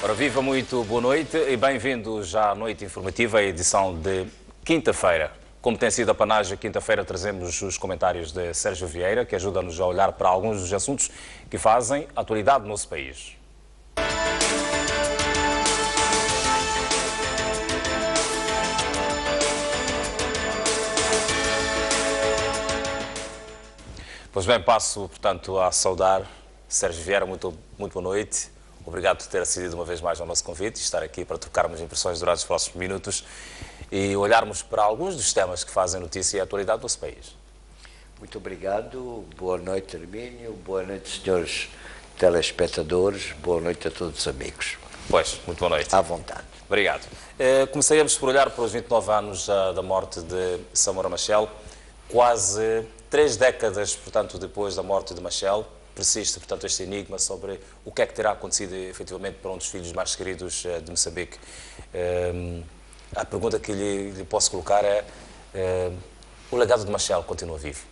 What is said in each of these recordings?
Ora, viva, muito boa noite e bem-vindos à Noite Informativa, a edição de quinta-feira. Como tem sido a panagem, quinta-feira trazemos os comentários de Sérgio Vieira, que ajuda-nos a olhar para alguns dos assuntos que fazem a atualidade do nosso país. Pois bem, passo, portanto, a saudar Sérgio Vieira. Muito boa noite. Obrigado por ter acedido uma vez mais ao nosso convite e estar aqui para trocarmos impressões durante os próximos minutos e olharmos para alguns dos temas que fazem notícia e a atualidade do nosso país. Muito obrigado. Boa noite, Hermínio. Boa noite, senhores telespectadores. Boa noite a todos os amigos. Pois, muito boa noite. À vontade. Obrigado. Começaríamos por olhar para os 29 anos da morte de Samora Machel. Quase 3 décadas, portanto, depois da morte de Machel, persiste, portanto, este enigma sobre o que é que terá acontecido, efetivamente, para um dos filhos mais queridos de Moçambique. A pergunta que lhe posso colocar é, o legado de Machel continua vivo?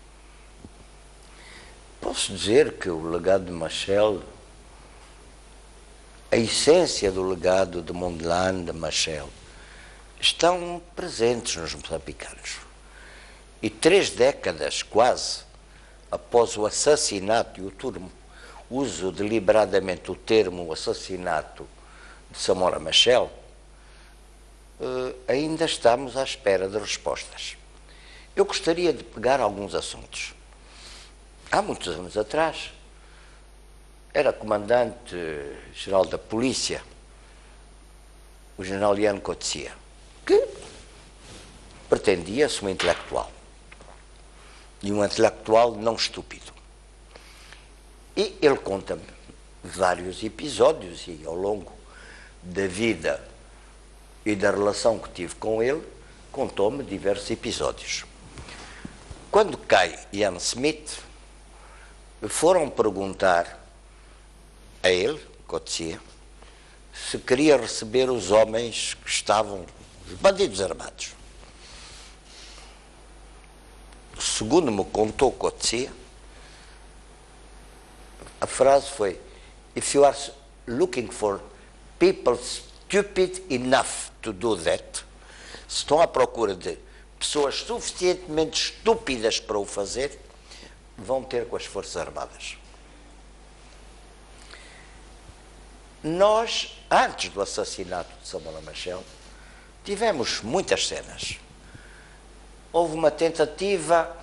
Posso dizer que o legado de Machel, a essência do legado de Mondlane, de Machel, estão presentes nos moçambicanos. E 3 décadas, quase, após o assassinato, e o termo, uso deliberadamente o termo assassinato de Samora Machel, ainda estamos à espera de respostas. Eu gostaria de pegar alguns assuntos. Há muitos anos atrás, era comandante-geral da polícia, o general Ian Coetzee, que pretendia-se um intelectual. E um intelectual não estúpido. E ele conta-me vários episódios, e ao longo da vida e da relação que tive com ele, contou-me diversos episódios. Quando cai Ian Smith, foram perguntar a ele, Coetzee, se queria receber os homens que estavam, os bandidos armados. Segundo me contou Coetzee, a frase foi: "If you are looking for people stupid enough to do that", se estão à procura de pessoas suficientemente estúpidas para o fazer, vão ter com as Forças Armadas. Nós, antes do assassinato de Samora Machel, tivemos muitas cenas. Houve uma tentativa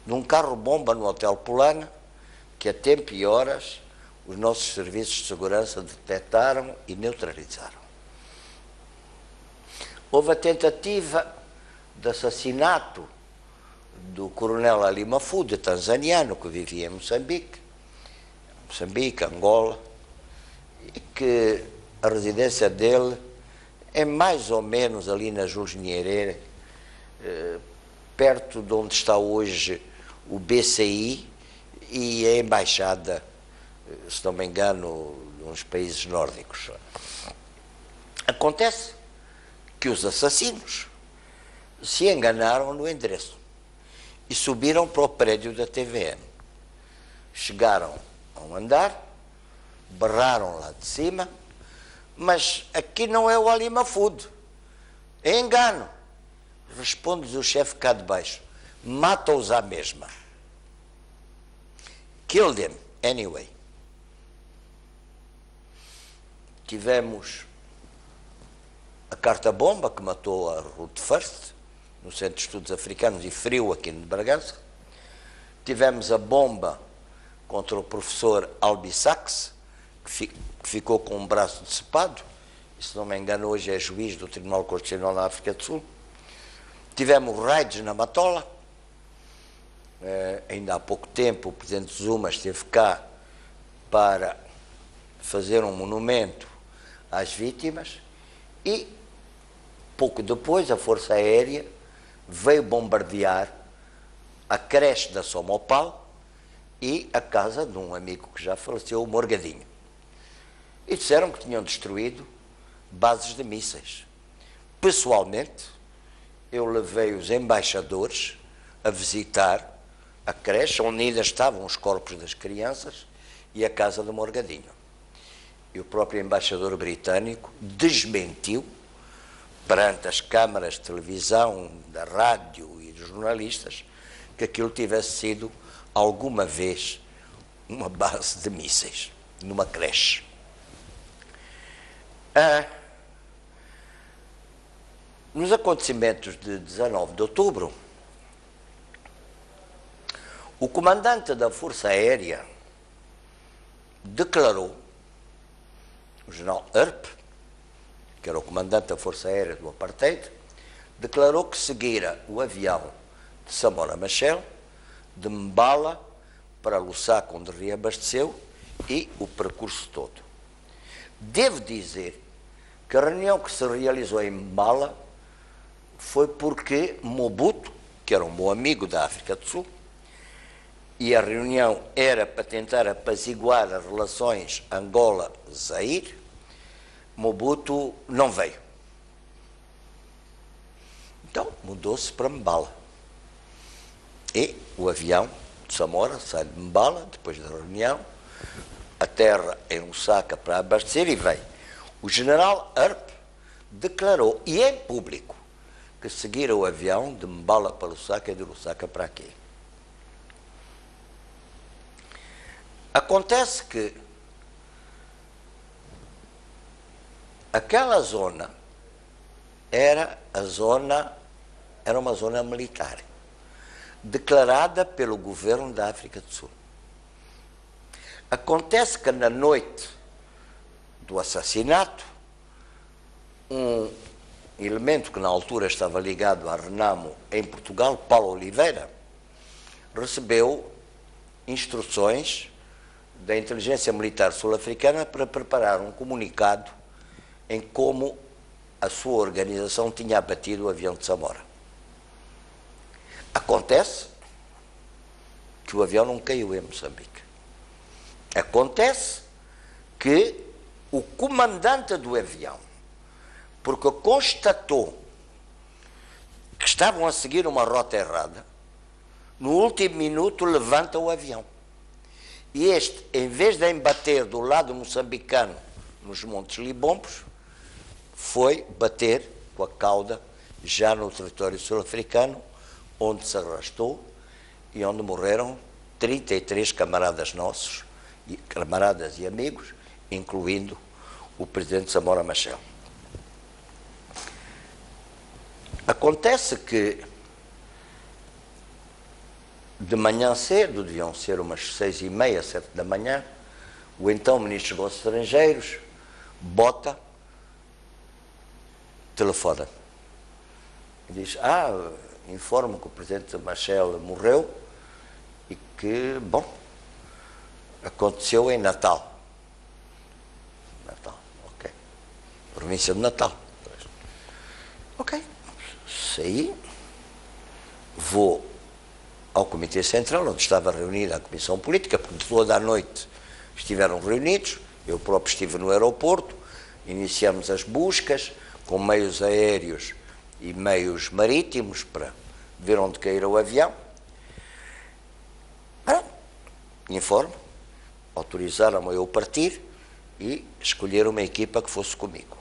de um carro-bomba no Hotel Polana, que a tempo e horas os nossos serviços de segurança detectaram e neutralizaram. Houve a tentativa de assassinato do coronel Ali Mahfoud, tanzaniano, que vivia em Moçambique, Angola, e que a residência dele é mais ou menos ali na Jules Nyerere, perto de onde está hoje o BCI e a embaixada, se não me engano, nos países nórdicos. Acontece que os assassinos se enganaram no endereço e subiram para o prédio da TVN. Chegaram a um andar, berraram lá de cima, mas aqui não é o Ali Mahfoud, é engano. Responde-lhes o chefe cá de baixo: mata-os à mesma. Kill them anyway. Tivemos a carta-bomba que matou a Ruth First, no Centro de Estudos Africanos, e feriu aqui no Bragança. Tivemos a bomba contra o professor Albi Sachs, que ficou com um braço decepado, e, se não me engano, hoje é juiz do Tribunal Constitucional na África do Sul. Tivemos raids na Matola. Ainda há pouco tempo o presidente Zuma esteve cá para fazer um monumento às vítimas e, pouco depois, a Força Aérea veio bombardear a creche da Somopal e a casa de um amigo que já faleceu, o Morgadinho. E disseram que tinham destruído bases de mísseis. Pessoalmente, eu levei os embaixadores a visitar a creche onde ainda estavam os corpos das crianças e a casa do Morgadinho. e o próprio embaixador britânico desmentiu perante as câmaras de televisão, da rádio e dos jornalistas que aquilo tivesse sido alguma vez uma base de mísseis, numa creche. Nos acontecimentos de 19 de outubro, o comandante da Força Aérea declarou, o general Earp, que era o comandante da Força Aérea do Apartheid, declarou que seguira o avião de Samora Machel, de Mbala para Lusaka, onde reabasteceu, e o percurso todo. Devo dizer que a reunião que se realizou em Mbala foi porque Mobutu, que era um bom amigo da África do Sul, e a reunião era para tentar apaziguar as relações Angola-Zaire, Mobutu não veio. Então mudou-se para Mbala. E o avião de Samora sai de Mbala, depois da reunião, aterra em Lusaka para abastecer e vem. O general Earp declarou, e em público, que seguira o avião de Mbala para Lusaka e de Lusaka para aqui. Acontece que aquela zona era uma zona militar, declarada pelo governo da África do Sul. Acontece que na noite do assassinato, um elemento que na altura estava ligado à Renamo em Portugal, Paulo Oliveira, recebeu instruções da inteligência militar sul-africana para preparar um comunicado em como a sua organização tinha abatido o avião de Samora. Acontece que o avião não caiu em Moçambique. Acontece que o comandante do avião, porque constatou que estavam a seguir uma rota errada, no último minuto levanta o avião. E este, em vez de embater do lado moçambicano nos Montes Libombos, foi bater com a cauda já no território sul-africano, onde se arrastou e onde morreram 33 camaradas nossos, camaradas e amigos, incluindo o presidente Samora Machel. Acontece que de manhã cedo, deviam ser umas 6h30, 7 da manhã, o então ministro dos Negócios Estrangeiros, Bota, telefona. E diz, informo que o presidente Machel morreu e que, bom, aconteceu em Natal. Natal, ok. Província de Natal. Ok. Saí, vou ao Comitê Central, onde estava reunida a Comissão Política, porque toda a noite estiveram reunidos, eu próprio estive no aeroporto, iniciamos as buscas com meios aéreos e meios marítimos para ver onde caíra o avião. Informo, autorizaram-me a eu partir e escolheram uma equipa que fosse comigo.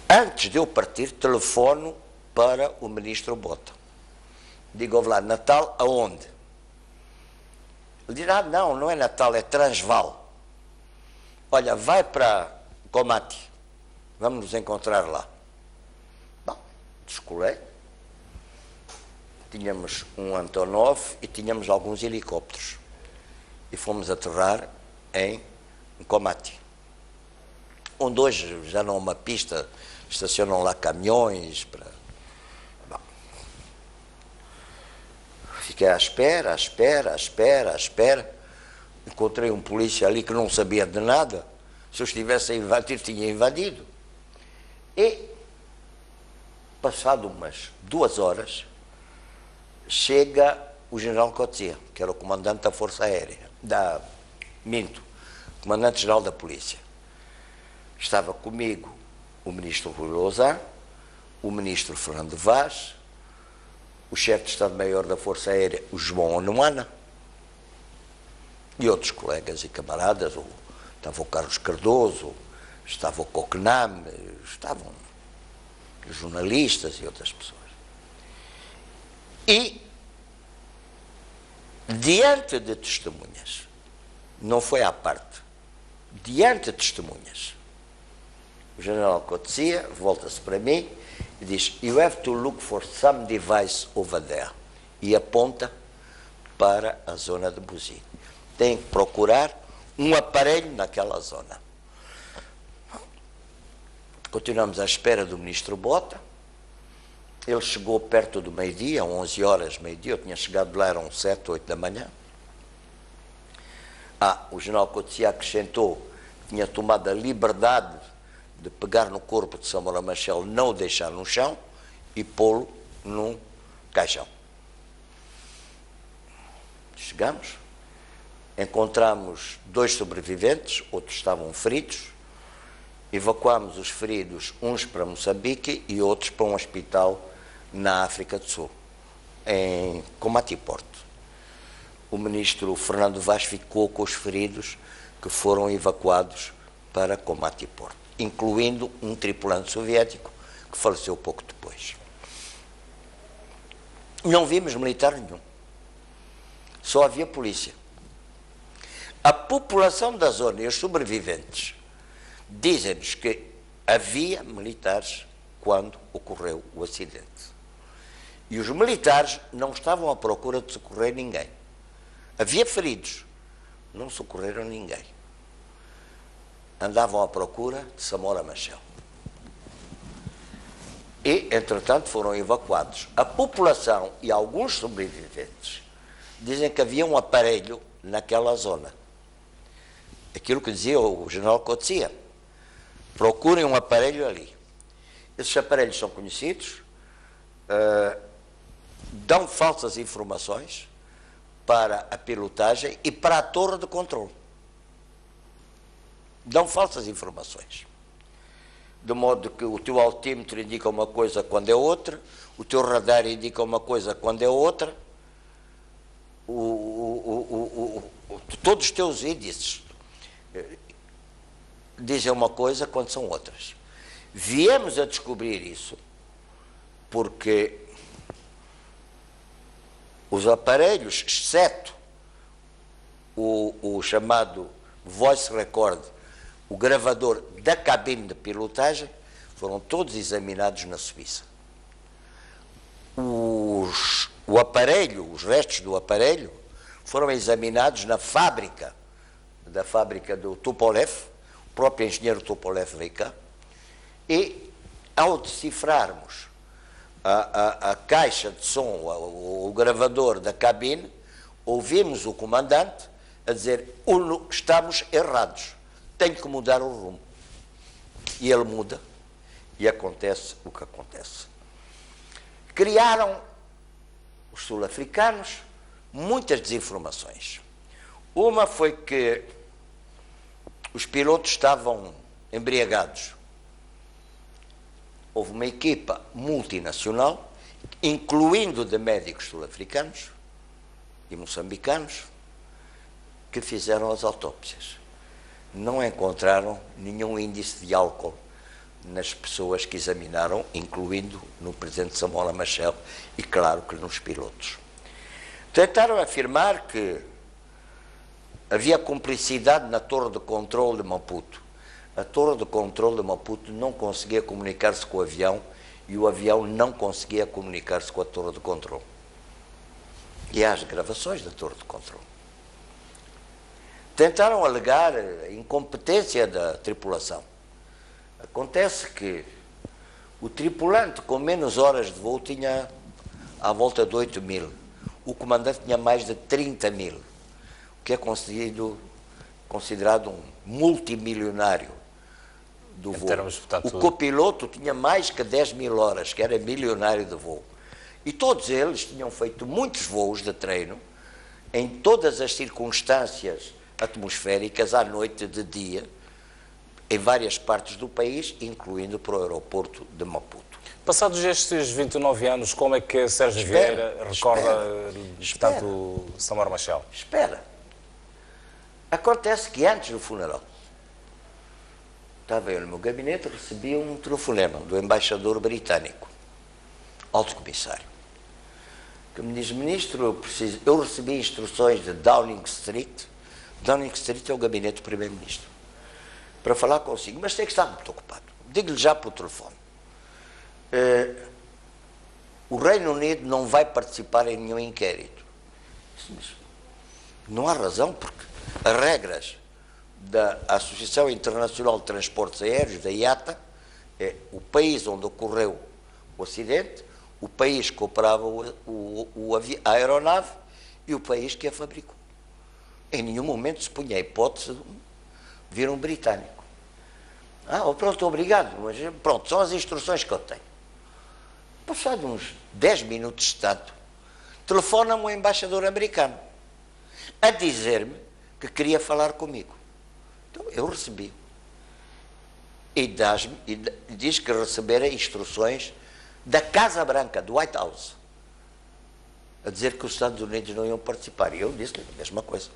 Antes de eu partir, telefono para o ministro Bota. Digo, lá, Natal aonde? Ele diz, não é Natal, é Transvaal. Olha, vai para Comati, vamos nos encontrar lá. Bom, descolei. Tínhamos um Antonov e tínhamos alguns helicópteros. E fomos aterrar em Comati, onde hoje já não é uma pista, estacionam lá caminhões para... Bom. Fiquei à espera. Encontrei um polícia ali que não sabia de nada. Se eu estivesse a invadir, tinha invadido. E, passado umas 2 horas, chega o general Coetzee, que era o comandante da Força Aérea, comandante-geral da Polícia. Estava comigo o ministro Rui Lousã, o ministro Fernando Vaz, o chefe de Estado-Maior da Força Aérea, o João Onuana, e outros colegas e camaradas, estava o Carlos Cardoso, estava o Coquenam, estavam jornalistas e outras pessoas. E, diante de testemunhas, não foi à parte, diante de testemunhas, o general Coetzee volta-se para mim e diz: "You have to look for some device over there." E aponta para a zona de Buzim. Tem que procurar um aparelho naquela zona. Continuamos à espera do ministro Bota. Ele chegou perto do meio-dia, 11 horas, meio-dia. Eu tinha chegado lá, eram 7, 8 da manhã. O general Coetzee acrescentou que tinha tomado a liberdade de pegar no corpo de Samora Machel, não o deixar no chão e pô-lo num caixão. Chegamos, encontramos 2 sobreviventes, outros estavam feridos, evacuámos os feridos, uns para Moçambique e outros para um hospital na África do Sul, em Komati-Port. O ministro Fernando Vaz ficou com os feridos que foram evacuados para Komati-Port, incluindo um tripulante soviético que faleceu pouco depois. Não vimos militar nenhum, só havia polícia. A população da zona e os sobreviventes dizem-nos que havia militares quando ocorreu o acidente. E os militares não estavam à procura de socorrer ninguém. Havia feridos, não socorreram ninguém. Andavam à procura de Samora Machel. E, entretanto, foram evacuados. A população e alguns sobreviventes dizem que havia um aparelho naquela zona. Aquilo que dizia o general Coetzee: procurem um aparelho ali. Esses aparelhos são conhecidos, dão falsas informações para a pilotagem e para a torre de controle. Dão falsas informações. De modo que o teu altímetro indica uma coisa quando é outra, o teu radar indica uma coisa quando é outra, todos os teus índices dizem uma coisa quando são outras. Viemos a descobrir isso porque os aparelhos, exceto o chamado voice record, o gravador da cabine de pilotagem, foram todos examinados na Suíça. O aparelho, os restos do aparelho, foram examinados na fábrica, da fábrica do Tupolev. O próprio engenheiro Tupolev veio cá, e ao decifrarmos a caixa de som, o gravador da cabine, ouvimos o comandante a dizer: estamos errados, tenho que mudar o rumo. E ele muda, e acontece o que acontece. Criaram os sul-africanos muitas desinformações. Uma foi que os pilotos estavam embriagados. Houve uma equipa multinacional, incluindo de médicos sul-africanos e moçambicanos, que fizeram as autópsias. Não encontraram nenhum índice de álcool nas pessoas que examinaram, incluindo no presidente Samora Machel e, claro, que nos pilotos. Tentaram afirmar que havia cumplicidade na torre de controle de Maputo. A torre de controle de Maputo não conseguia comunicar-se com o avião e o avião não conseguia comunicar-se com a torre de controle. E há as gravações da torre de controle. Tentaram alegar a incompetência da tripulação. Acontece que o tripulante com menos horas de voo tinha à volta de 8.000. O comandante tinha mais de 30.000, o que é considerado um multimilionário do voo. O copiloto tinha mais que 10.000 horas, que era milionário de voo. E todos eles tinham feito muitos voos de treino, em todas as circunstâncias atmosféricas, à noite, de dia, em várias partes do país, incluindo para o aeroporto de Maputo. Passados estes 29 anos, como é que Sérgio Vieira recorda, portanto, Samora Machel? Espera. Acontece que antes do funeral, estava eu no meu gabinete, recebi um telefonema do embaixador britânico, alto comissário, que me diz: ministro, eu recebi instruções de Downing Street. Downing Street é o gabinete do primeiro-ministro, para falar consigo, mas tem que estar muito ocupado. Digo-lhe já por telefone. O Reino Unido não vai participar em nenhum inquérito. Mas não há razão, porque as regras da Associação Internacional de Transportes Aéreos, da IATA, é o país onde ocorreu o acidente, o país que operava a aeronave e o país que a fabricou. Em nenhum momento se punha a hipótese de vir um britânico. Pronto, obrigado, mas pronto, são as instruções que eu tenho. Passado uns 10 minutos de tanto, telefona-me o embaixador americano a dizer-me que queria falar comigo. Então eu recebi. E diz que recebera instruções da Casa Branca, do White House, a dizer que os Estados Unidos não iam participar. E eu disse-lhe a mesma coisa.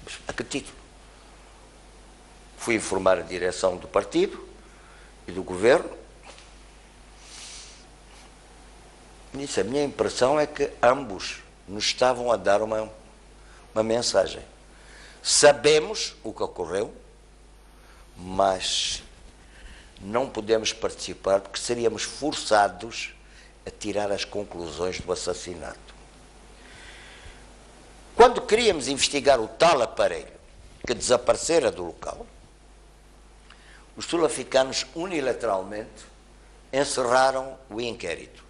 Mas a que título? Fui informar a direção do partido e do governo. Nisso, a minha impressão é que ambos nos estavam a dar uma mensagem. Sabemos o que ocorreu, mas não podemos participar porque seríamos forçados a tirar as conclusões do assassinato. Quando queríamos investigar o tal aparelho que desaparecera do local, os sul-africanos unilateralmente encerraram o inquérito.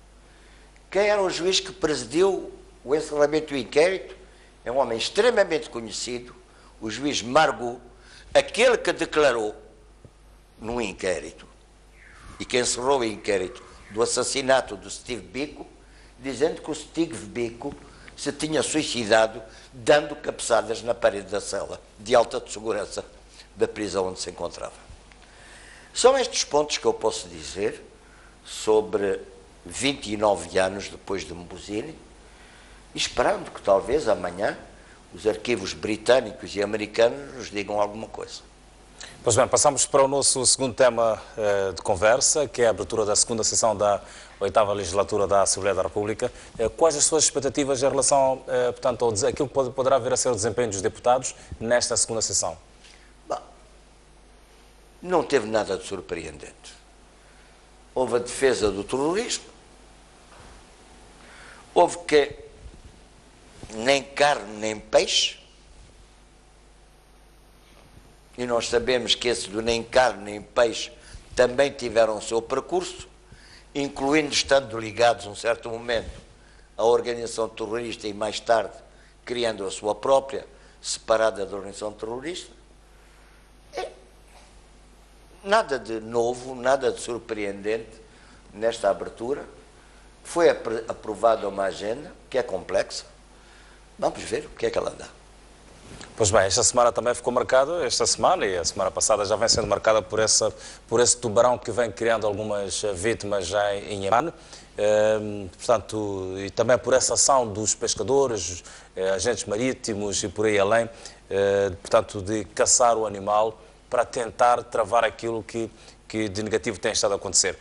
Quem era o juiz que presidiu o encerramento do inquérito? É um homem extremamente conhecido, o juiz Margot, aquele que declarou no inquérito e que encerrou o inquérito do assassinato do Steve Biko, dizendo que o Steve Biko se tinha suicidado dando cabeçadas na parede da cela de alta segurança da prisão onde se encontrava. São estes pontos que eu posso dizer sobre 29 anos depois de Mbuzini, esperando que talvez amanhã os arquivos britânicos e americanos nos digam alguma coisa. Pois bem, passamos para o nosso segundo tema de conversa, que é a abertura da segunda sessão da 8ª legislatura da Assembleia da República. Quais as suas expectativas em relação, portanto, àquilo que poderá vir a ser o desempenho dos deputados nesta segunda sessão? Bom, não teve nada de surpreendente. Houve a defesa do terrorismo, houve que nem carne nem peixe, e nós sabemos que esses do nem carne nem peixe também tiveram o seu percurso, incluindo estando ligados, num certo momento, à organização terrorista e mais tarde criando a sua própria, separada da organização terrorista. Nada de novo, nada de surpreendente nesta abertura. Foi aprovada uma agenda que é complexa. Vamos ver o que é que ela dá. Pois bem, esta semana também ficou marcada, esta semana e a semana passada já vem sendo marcada por esse tubarão que vem criando algumas vítimas já em Yemane. Portanto, e também por essa ação dos pescadores, agentes marítimos e por aí além, portanto, de caçar o animal para tentar travar aquilo que de negativo tem estado a acontecer.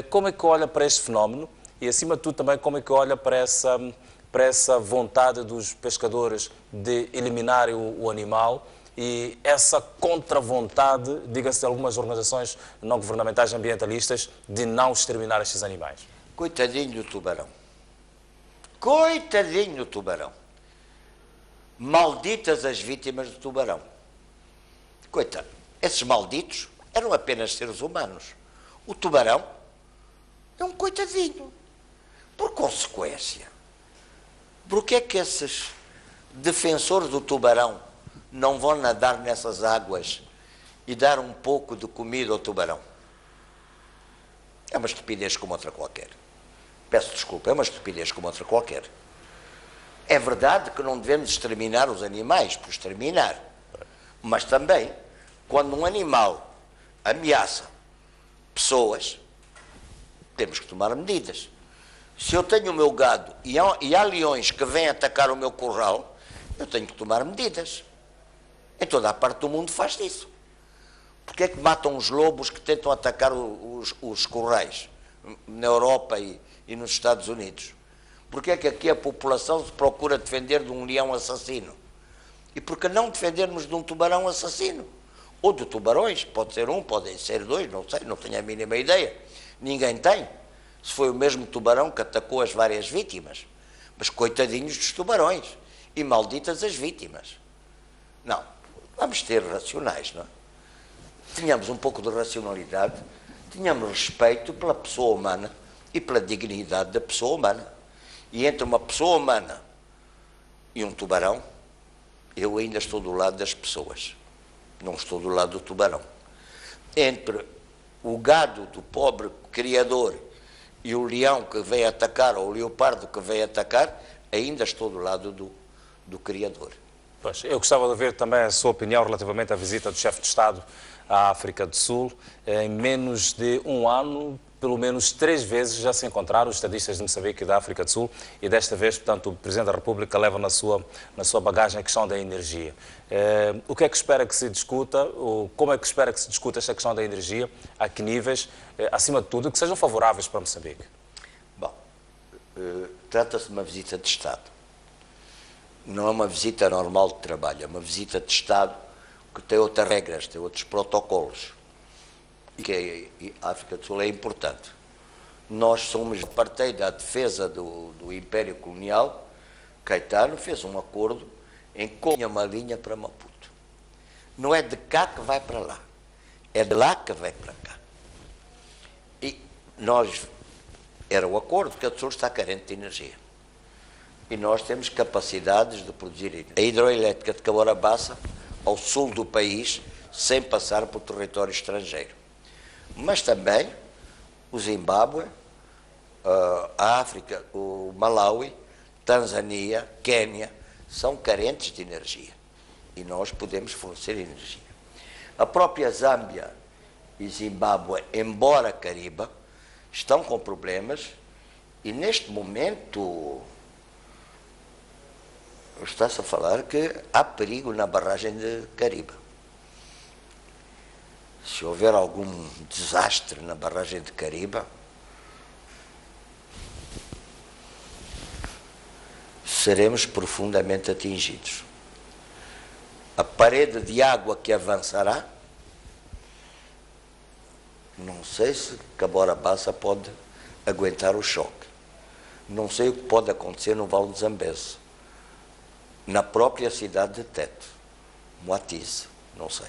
Como é que olha para este fenómeno e, acima de tudo, também como é que olha para essa vontade dos pescadores de eliminarem o animal e essa contra-vontade, diga-se de algumas organizações não governamentais ambientalistas, de não exterminar estes animais? Coitadinho do tubarão. Coitadinho do tubarão. Malditas as vítimas do tubarão. Coitado. Esses malditos eram apenas seres humanos. O tubarão é um coitadinho. Por consequência, por que é que esses defensores do tubarão não vão nadar nessas águas e dar um pouco de comida ao tubarão? É uma estupidez como outra qualquer. Peço desculpa, é uma estupidez como outra qualquer. É verdade que não devemos exterminar os animais por exterminar, mas também, quando um animal ameaça pessoas, temos que tomar medidas. Se eu tenho o meu gado e há leões que vêm atacar o meu curral, eu tenho que tomar medidas. Em toda a parte do mundo faz isso. Porquê é que matam os lobos que tentam atacar os corrais na Europa e nos Estados Unidos? Porquê é que aqui a população se procura defender de um leão assassino? E por que não defendermos de um tubarão assassino? Ou de tubarões, pode ser um, podem ser dois, não sei, não tenho a mínima ideia. Ninguém tem. Se foi o mesmo tubarão que atacou as várias vítimas. Mas coitadinhos dos tubarões. E malditas as vítimas. Não, vamos ser racionais, não é? Tenhamos um pouco de racionalidade, tenhamos respeito pela pessoa humana e pela dignidade da pessoa humana. E entre uma pessoa humana e um tubarão, eu ainda estou do lado das pessoas, não estou do lado do tubarão. Entre o gado do pobre criador e o leão que vem atacar, ou o leopardo que vem atacar, ainda estou do lado do criador. Pois, eu gostava de ouvir também a sua opinião relativamente à visita do chefe de Estado à África do Sul. Em menos de um ano, pelo menos 3 vezes já se encontraram os estadistas de Moçambique e da África do Sul, e desta vez, portanto, o Presidente da República leva na sua bagagem a questão da energia. O que é que espera que se discuta, ou como é que espera que se discuta esta questão da energia, a que níveis, acima de tudo, que sejam favoráveis para Moçambique? Bom, trata-se de uma visita de Estado. Não é uma visita normal de trabalho, é uma visita de Estado que tem outras regras, tem outros protocolos. E que a África do Sul é importante. Nós somos parte da defesa do Império Colonial. Caetano fez um acordo em que tinha uma linha para Maputo. Não é de cá que vai para lá, é de lá que vai para cá. E era o acordo que a Sul está carente de energia. E nós temos capacidades de produzir energia. A hidroelétrica de Cabora Bassa, ao sul do país, sem passar por território estrangeiro. Mas também o Zimbábue, a África, o Malawi, Tanzânia, Quênia, são carentes de energia. E nós podemos fornecer energia. A própria Zâmbia e Zimbábue, embora Caribe, estão com problemas e neste momento está-se a falar que há perigo na barragem de Caribe. Se houver algum desastre na barragem de Caribe, seremos profundamente atingidos. A parede de água que avançará, não sei se Cabora Bassa pode aguentar o choque. Não sei o que pode acontecer no Vale do Zambeze, na própria cidade de Tete, Moatize, não sei.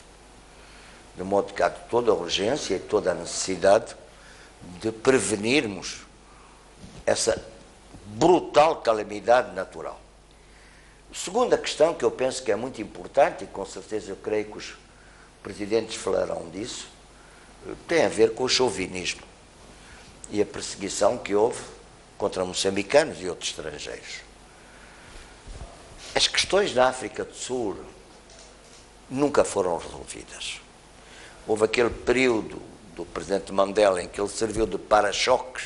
De modo que há toda a urgência e toda a necessidade de prevenirmos essa brutal calamidade natural. Segunda questão que eu penso que é muito importante, e com certeza eu creio que os presidentes falarão disso, tem a ver com o chauvinismo e a perseguição que houve contra moçambicanos e outros estrangeiros. As questões da África do Sul nunca foram resolvidas. Houve aquele período do presidente Mandela em que ele serviu de para-choque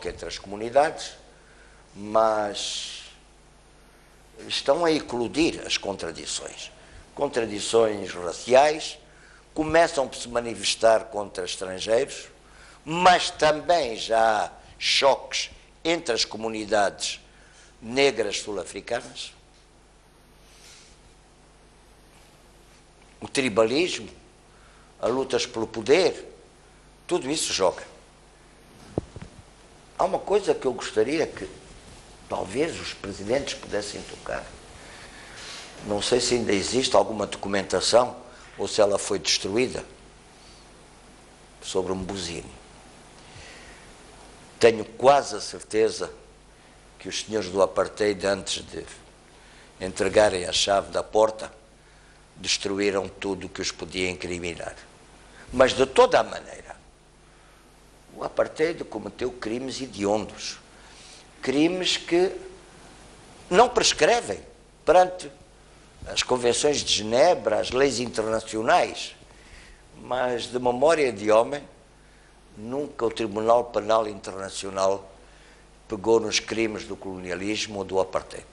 entre as comunidades, mas estão a eclodir as contradições. Contradições raciais começam por se manifestar contra estrangeiros, mas também já há choques entre as comunidades negras sul-africanas. O tribalismo, as lutas pelo poder, tudo isso joga. Há uma coisa que eu gostaria que talvez os presidentes pudessem tocar. Não sei se ainda existe alguma documentação ou se ela foi destruída sobre Mbuzini. Tenho quase a certeza que os senhores do apartheid, antes de entregarem a chave da porta, destruíram tudo o que os podia incriminar. Mas de toda a maneira, o apartheid cometeu crimes hediondos, crimes que não prescrevem perante as convenções de Genebra, as leis internacionais, mas de memória de homem, nunca o Tribunal Penal Internacional pegou nos crimes do colonialismo ou do apartheid.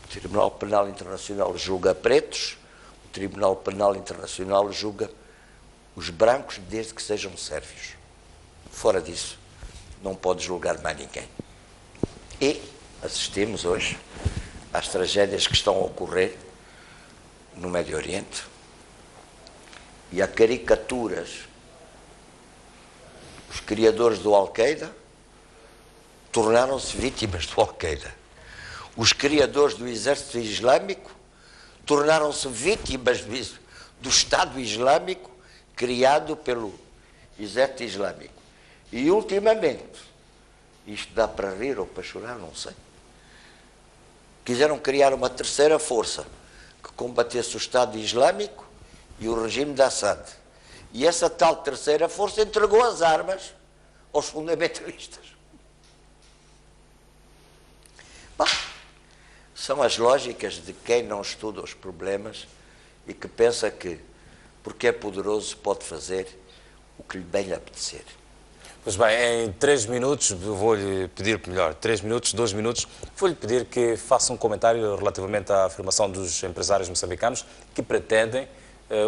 O Tribunal Penal Internacional julga pretos, o Tribunal Penal Internacional julga os brancos desde que sejam sérvios. Fora disso, não pode julgar mais ninguém. E assistimos hoje às tragédias que estão a ocorrer no Médio Oriente e a caricaturas. Os criadores do Al-Qaeda tornaram-se vítimas do Al-Qaeda. Os criadores do Exército Islâmico tornaram-se vítimas do Estado Islâmico criado pelo Exército Islâmico. E, ultimamente, isto dá para rir ou para chorar, não sei, quiseram criar uma terceira força que combatesse o Estado Islâmico e o regime de Assad. E essa tal terceira força entregou as armas aos fundamentalistas. Bom, são as lógicas de quem não estuda os problemas e que pensa que, porque é poderoso, pode fazer o que lhe bem lhe apetecer. Pois bem, em 3 minutos, vou-lhe pedir, melhor, 3 minutos, 2 minutos, vou-lhe pedir que faça um comentário relativamente à afirmação dos empresários moçambicanos que pretendem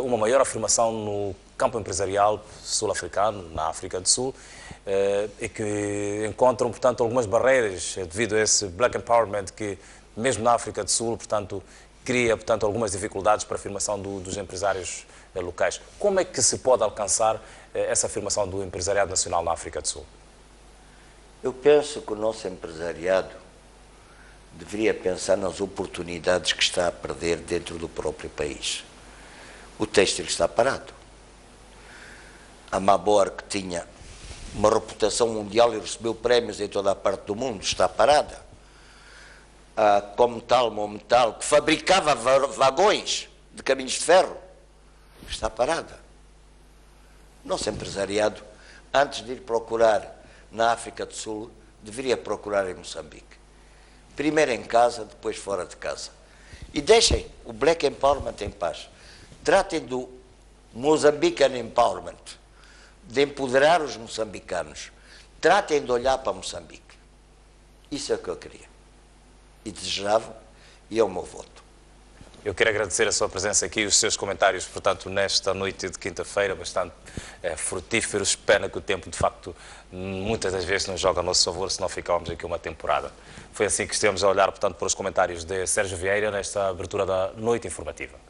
uma maior afirmação no campo empresarial sul-africano, na África do Sul, e que encontram, portanto, algumas barreiras devido a esse black empowerment que, mesmo na África do Sul, portanto, cria, portanto, algumas dificuldades para a afirmação dos empresários locais. Como é que se pode alcançar essa afirmação do empresariado nacional na África do Sul? Eu penso que o nosso empresariado deveria pensar nas oportunidades que está a perder dentro do próprio país. O têxtil está parado. A Mabor, que tinha uma reputação mundial e recebeu prémios em toda a parte do mundo, está parada. A Cometal, Mometal, que fabricava vagões de caminhos de ferro, está parada. O nosso empresariado, antes de ir procurar na África do Sul, deveria procurar em Moçambique. Primeiro em casa, depois fora de casa. E deixem o Black Empowerment em paz. Tratem do Mozambican Empowerment, de empoderar os moçambicanos. Tratem de olhar para Moçambique. Isso é o que eu queria. E desejava, e é o meu voto. Eu quero agradecer a sua presença aqui e os seus comentários, portanto, nesta noite de quinta-feira, bastante frutíferos. Pena que o tempo, de facto, muitas das vezes não joga a nosso favor, senão ficávamos aqui uma temporada. Foi assim que estivemos a olhar, portanto, para os comentários de Sérgio Vieira nesta abertura da Noite Informativa.